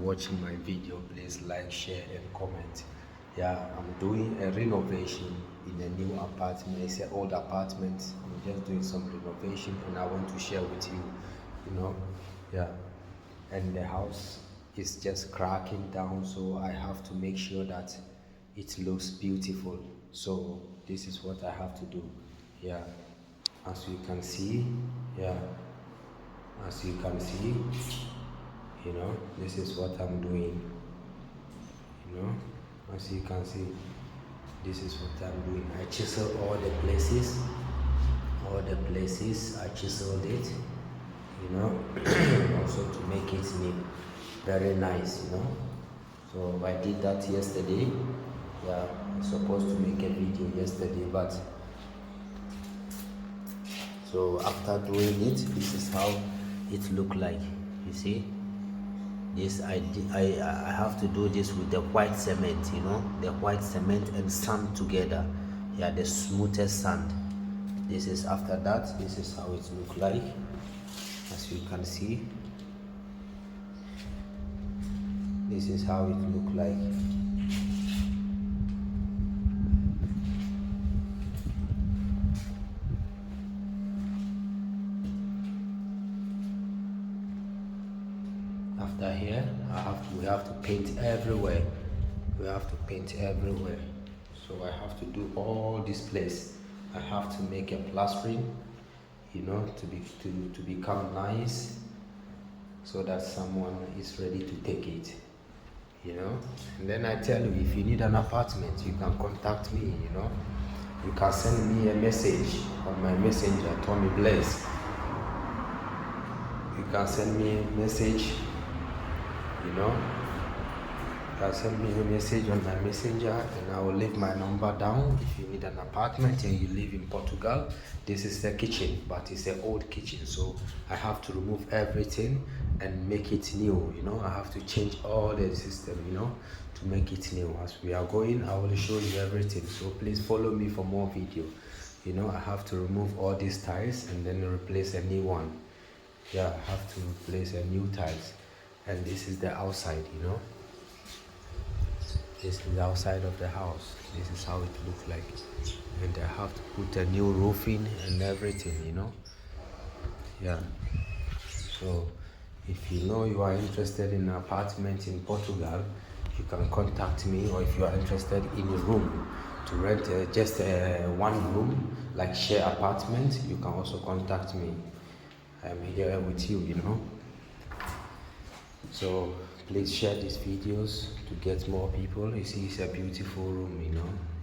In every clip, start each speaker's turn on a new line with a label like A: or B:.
A: watching my video, please like, share and comment. Yeah, I'm doing a renovation in a new apartment. It's an old apartment. I'm just doing some renovation and I want to share with you, yeah. And the house is just cracking down, so I have to make sure that it looks beautiful. So this is what I have to do. Yeah, as you can see, yeah, as you can see, this is what I'm doing. As you can see, this is what I'm doing. I chisel all the places, I chiseled it, also to make it neat, very nice. So I did that yesterday. Yeah, I was supposed to make a video yesterday, but so after doing it, this is how it looked like. You see, this I have to do this with the white cement, the white cement and sand together. Yeah, the smoothest sand. This is after that. This is how it looked like, as you can see. This is how it looked like. After here, we have to paint everywhere. So I have to do all this place. I have to make a plastering, to become nice, so that someone is ready to take it. And then I tell you, if you need an apartment, you can contact me. You can send me a message on my messenger, Tommy Blaze. You can send me a message. You can send me a message on my messenger and I will leave my number down. If you need an apartment and you live in Portugal, this is the kitchen, but it's an old kitchen, so I have to remove everything and make it new. I have to change all the system, to make it new. As we are going, I will show you everything, so please follow me for more video. I have to remove all these tiles and then replace a new one. Yeah, I have to replace a new tiles. And this is the outside, This is the outside of the house. This is how it looks like. And I have to put a new roofing and everything, Yeah. So if you are interested in an apartment in Portugal, you can contact me. Or if you are interested in a room to rent just one room, like share apartment, you can also contact me. I'm here with you, So please share these videos to get more people. You see, it's a beautiful room,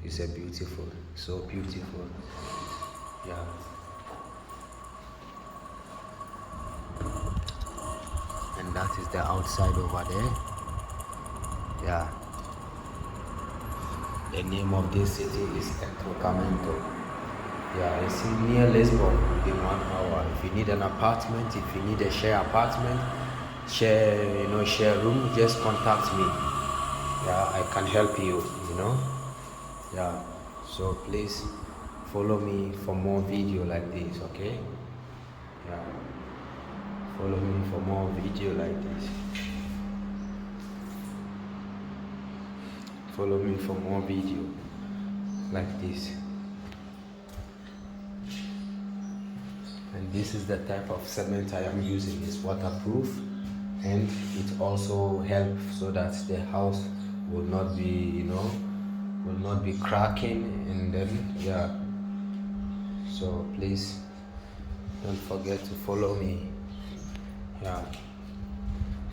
A: It's a beautiful, so beautiful. Yeah. And that is the outside over there. Yeah. The name of this city is Entrocamento. Yeah, it's near Lisbon in 1 hour. If you need an apartment, if you need a share apartment, share room, just contact me. Yeah, I can help you, Yeah, so please follow me for more video like this, okay? Yeah, follow me for more video like this. Follow me for more video like this. And this is the type of cement I am using. It's waterproof. And it also helps so that the house will not be, will not be cracking, and then, yeah. So please don't forget to follow me. Yeah.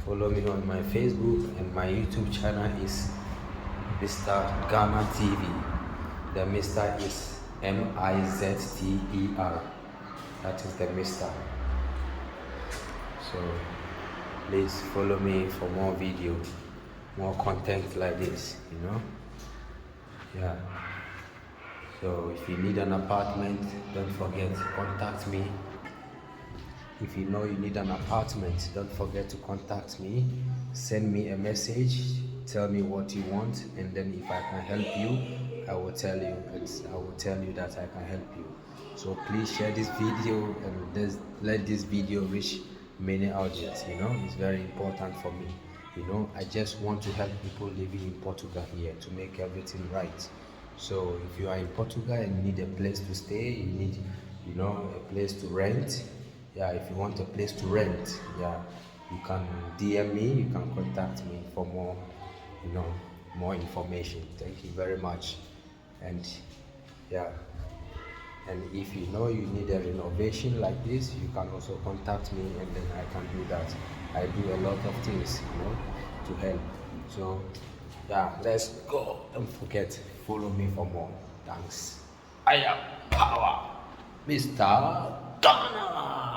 A: Follow me on my Facebook, and my YouTube channel is Mr. Ghana TV. The Mr. is Mizter. That is the Mr. So please follow me for more video, more content like this, Yeah. So if you need an apartment, don't forget to contact me. If you know you need an apartment, don't forget to contact me. Send me a message, tell me what you want, and then if I can help you, I will tell you, and I will tell you that I can help you. So please share this video and let this video reach many audience. It's very important for me. You know, I just want to help people living in Portugal here to make everything right. So if you are in Portugal and you need a place to stay, you need, you know, a place to rent. Yeah, if you want a place to rent, yeah, you can DM me, you can contact me for more, you know, more information. Thank you very much. And yeah, and if you know you need a renovation like this, you can also contact me and then I can do that. I do a lot of things, you know, to help. So yeah, let's go. Don't forget, follow me for more. Thanks. I am power, Mr. Ghana.